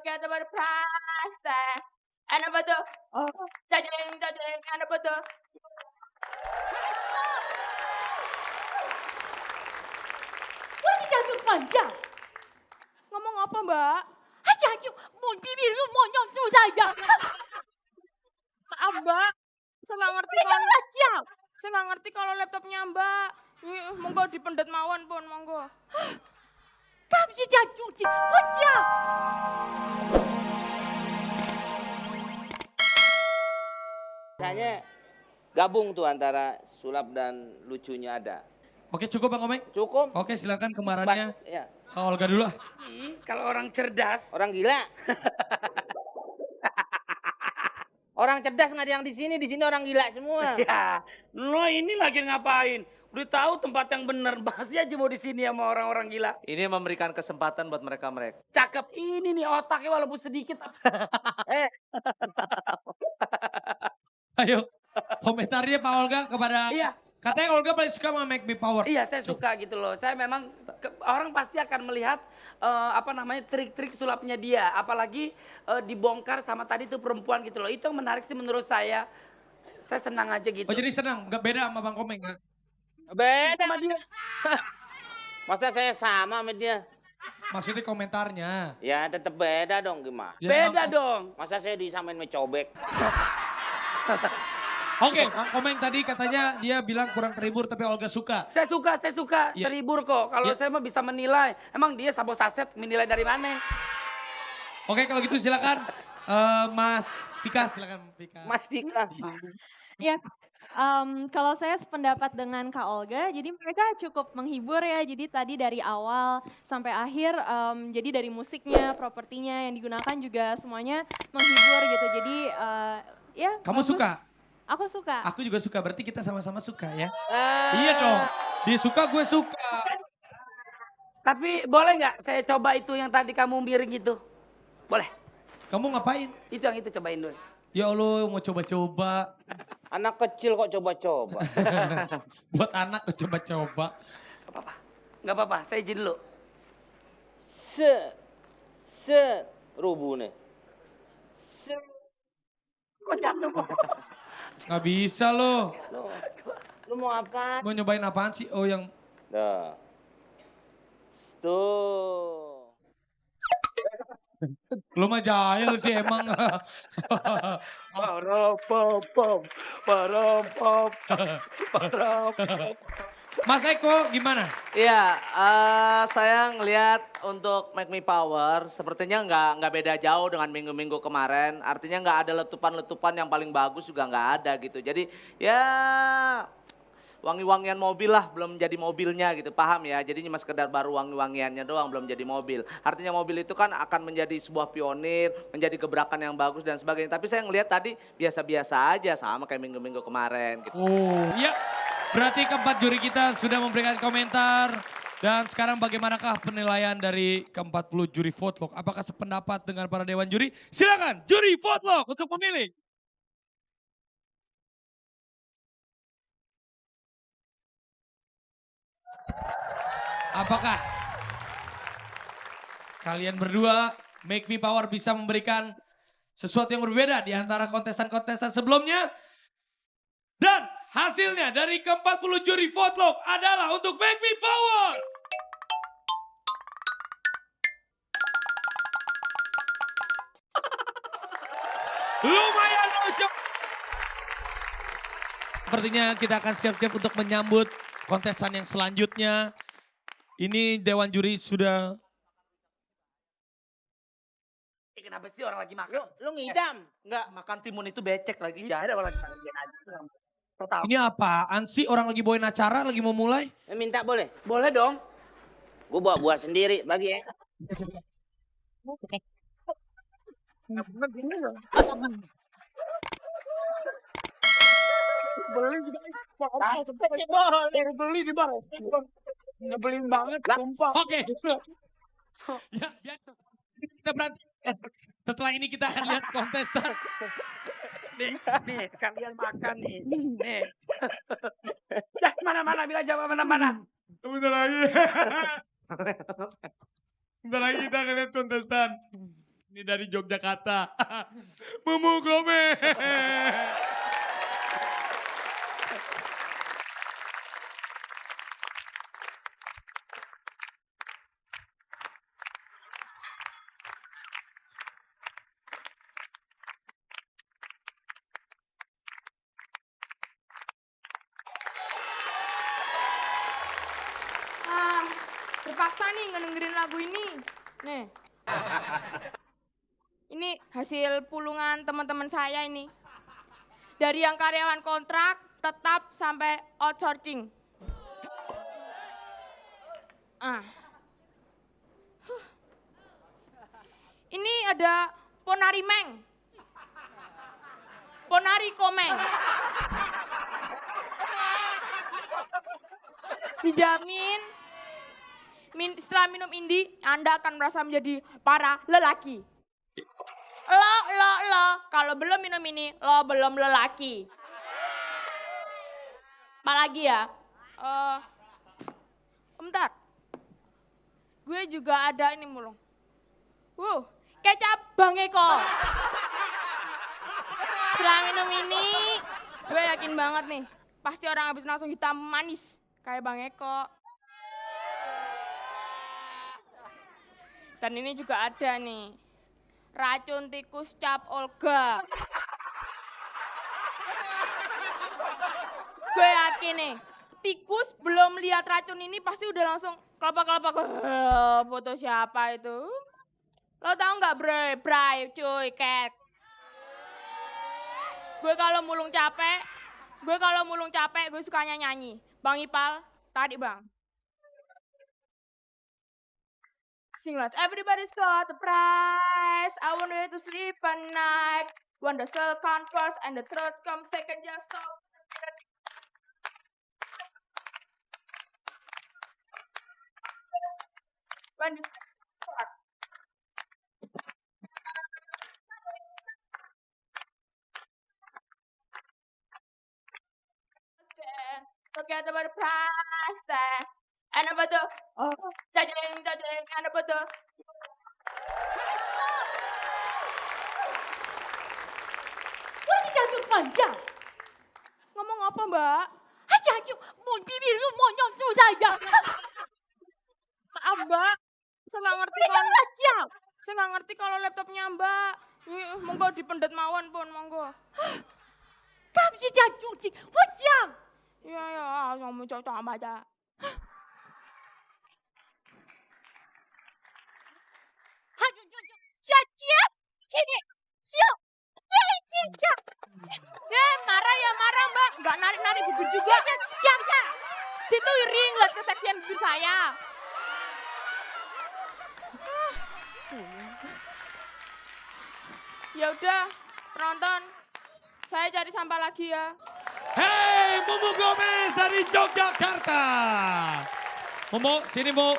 together with a price tag. And apa tuh? Oh, cacing, and apa tuh? Lagi jatuh panjang. Ngomong apa, Mbak? Jatuh, mau bibi lu mau nyoncu saya. Maaf, Mbak. Saya nggak ngerti Ini kan kalau panjang. saya nggak ngerti kalau laptopnya Mbak. Monggo dipendet mawon pun, monggo. Kamu sih jatuh sih, panjang. Biasanya gabung tuh antara sulap dan lucunya ada. Oke cukup Bang Komeng? Cukup. Oke silakan kemarahannya. Ya. Olga dulu. Kalau orang cerdas. Orang gila. Orang cerdas nggak ada yang di sini orang gila semua. Ya, lo ini lagi ngapain? Udah tahu tempat yang bener, masih aja mau di sini sama orang-orang gila. Ini memberikan kesempatan buat mereka. Cakep ini nih otaknya walaupun sedikit. Ayo komentarnya Pak Olga kepada. Iya. Katanya Olga paling suka sama Make Me Power. Iya, saya suka gitu loh. Saya memang orang pasti akan melihat trik-trik sulapnya dia, apalagi dibongkar sama tadi tuh perempuan gitu loh. Itu yang menarik sih menurut saya. Saya senang aja gitu. Oh jadi senang, nggak beda sama Bang Komeng nggak? Beda Sama dia. Masa saya sama sama dia? Maksudnya komentarnya. Ya tetap beda dong gimana? Ya, Beda emang- dong. Masa saya disamain sama cobek? Oke, Bang Komeng tadi katanya dia bilang kurang terhibur tapi Olga suka. Saya suka Iya. terhibur kok. Kalau Iya. saya mah bisa menilai. Emang dia Sabo Saset menilai dari mana? Oke kalau gitu silakan Mas Pika silakan Pika. Mas Pika. Ya, kalau saya sependapat dengan Kak Olga, jadi mereka cukup menghibur ya. Jadi tadi dari awal sampai akhir, jadi dari musiknya, propertinya yang digunakan juga semuanya menghibur gitu. Jadi ya. Kamu bagus. suka? Aku suka. Aku juga suka, berarti kita sama-sama suka ya. Ah. Iya dong, dia suka gue suka. Tapi boleh nggak saya coba itu yang tadi kamu miring itu? Boleh. Kamu ngapain? Itu yang itu cobain dulu. Ya Allah mau coba-coba. Anak kecil kok coba-coba. Buat anak coba-coba. Gak apa-apa. Gak apa-apa, saya izin dulu. Set, rubune. Kok jatuh? Gak bisa loh. Lu mau apa? Mau nyobain apaan sih? Oh yang Dah. Tuh. lu mah jahil sih emang. Parapapam, parapap, parapap. Mas Eko gimana? Iya, saya ngelihat untuk Make Me Power sepertinya nggak beda jauh dengan minggu-minggu kemarin. Artinya nggak ada letupan-letupan yang paling bagus juga nggak ada gitu. Jadi ya wangi-wangian mobil lah, belum jadi mobilnya gitu, paham ya? Jadi cuma sekedar baru wangi-wangiannya doang, belum jadi mobil. Artinya mobil itu kan akan menjadi sebuah pionir, menjadi gebrakan yang bagus dan sebagainya. Tapi saya ngelihat tadi biasa-biasa aja sama kayak minggu-minggu kemarin gitu. Oh iya, berarti keempat juri kita sudah memberikan komentar. Dan sekarang bagaimanakah penilaian dari ke-40 juri Votelog? Apakah sependapat dengan para dewan juri? Silakan juri Votelog untuk memilih. Apakah kalian berdua Make Me Power bisa memberikan sesuatu yang berbeda di antara kontestan-kontestan sebelumnya? Dan hasilnya dari ke-40 juri Votelog adalah untuk Make Me Power. Lumayan lucu. Sepertinya kita akan siap-siap untuk menyambut kontestan yang selanjutnya. Ini Dewan Juri sudah... Kenapa sih orang lagi makan? Lu ngidam. Enggak, makan timun itu becek lagi. Ya ada orang lagi makan dia aja. Total. Ini apaan sih? Orang lagi bawain acara, lagi mau mulai? Minta boleh? Boleh dong. Gue bawa buah sendiri, bagi ya. Beli di bar. Nyebelin banget, sumpah. Oke. Ya, kita berarti setelah ini kita akan lihat kontestan. Nih, kalian makan nih. Nih. Cek mana-mana, bilang jawab mana-mana. Bentar lagi. Bentar lagi kita akan lihat kontestan. Ini dari Yogyakarta. Mumu Gomez. Ah, terpaksa nih ngedengerin lagu ini. Nih. Ini hasil pulungan teman-teman saya ini. Dari yang karyawan kontrak, tetap sampai outsourcing. Ah. Huh. Ini ada Ponari Meng. Ponari Komeng. Dijamin setelah minum ini Anda akan merasa menjadi para lelaki. Lo, kalau belum minum ini, lo belum lelaki. Apalagi ya? Bentar. Gue juga ada ini mulung. Kecap Bang Eko. Setelah minum ini, gue yakin banget nih, pasti orang habis langsung hitam manis kayak Bang Eko. Dan ini juga ada nih, racun tikus cap Olga. Gue yakin nih, tikus belum lihat racun ini pasti udah langsung kelopak-kelopak. Foto siapa itu? Lo tau nggak Bray, cuy, cat. Gue kalau mulung capek, gue sukanya nyanyi. Bang Ipal, tadi bang. Sing last, everybody's got the prize. I want you to sleep at night. When the soul comes first and the throat comes second, just stop. When the forget about the price tag. And about the judging, and about the Wah, jatuh panjang. ngomong apa mbak? Jatuh, mau bibir lu mau nyontoh saya. Maaf mbak, saya nggak ngerti kan. Saya nggak ngerti kalau laptopnya mbak. Monggo dipendet mawon pun, monggo. Kamu sih jatuh sih, wajang. Iya ya, kamu cocok baca. Jatuh, sini, siap. Ya marah mbak, nggak narik bibir juga. Siap. Situ iri ngeliat keseksian bibir saya. Ya udah, penonton, saya cari sampah lagi ya. Hey, Mumu Gomez dari Yogyakarta. Mumu, sini Mu.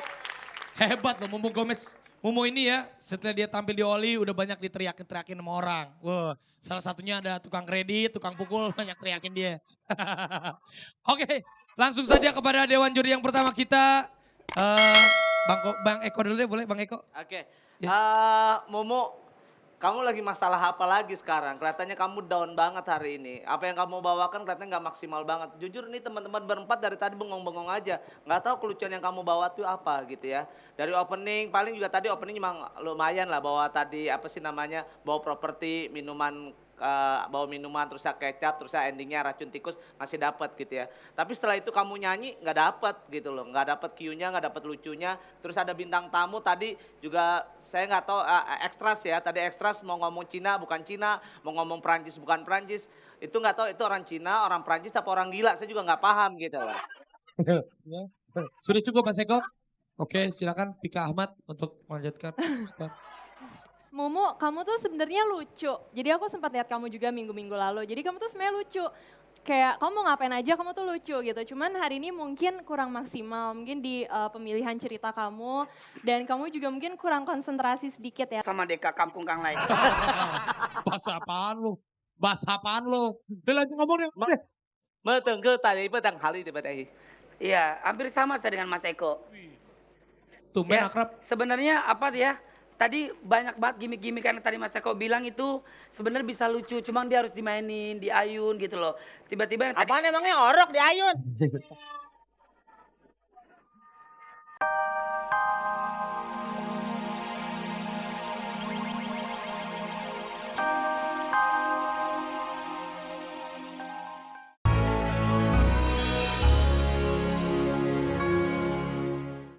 Hebat loh Mumu Gomez. Mumu ini ya, setelah dia tampil di Oli udah banyak diteriakin sama orang. Wah, salah satunya ada tukang kredit, tukang pukul, banyak teriakin dia. Oke, langsung saja kepada Dewan Juri yang pertama kita. Bang Eko dulu deh, boleh Bang Eko? Oke. Ya. Momo, kamu lagi masalah apa lagi sekarang? Kelihatannya kamu down banget hari ini. Apa yang kamu bawakan kelihatannya nggak maksimal banget. Jujur nih teman-teman berempat dari tadi bengong-bengong aja. Nggak tahu kelucuan yang kamu bawa tuh apa gitu ya. Dari opening, paling juga tadi opening memang lumayan lah. Bawa tadi apa sih namanya, bawa properti, bawa minuman, terus kecap, terus endingnya racun tikus masih dapat gitu ya. Tapi setelah itu kamu nyanyi nggak dapat gitu loh, nggak dapat cue-nya, nggak dapat lucunya. Terus ada bintang tamu tadi juga saya nggak tahu ekstras ya. Tadi ekstras mau ngomong Cina bukan Cina, mau ngomong Perancis bukan Perancis. Itu nggak tahu itu orang Cina, orang Perancis atau orang gila. Saya juga nggak paham gitu loh. Sudah cukup Mas Eko? Oke, silakan Pika Ahmad untuk melanjutkan. Mumu, kamu tuh sebenarnya lucu. Jadi aku sempat lihat kamu juga minggu-minggu lalu. Jadi kamu tuh sebenarnya lucu. Kayak kamu mau ngapain aja kamu tuh lucu gitu. Cuman hari ini mungkin kurang maksimal. Mungkin di pemilihan cerita kamu. Dan kamu juga mungkin kurang konsentrasi sedikit ya. Sama Deka Kampung Kang Lain. Bahasa apaan lu? Udah lanjut ngomong deh. Metengke tadi petang kali di tadi. Iya, hampir sama saya dengan Mas Eko. Tumben Ya, akrab. sebenarnya apa dia? tadi banyak banget gimmick-gimmick yang tadi Mas Eko bilang itu sebenarnya bisa lucu, cuma dia harus dimainin, diayun gitu loh. Tiba-tiba yang tadi Apaan emangnya orok di Ayun?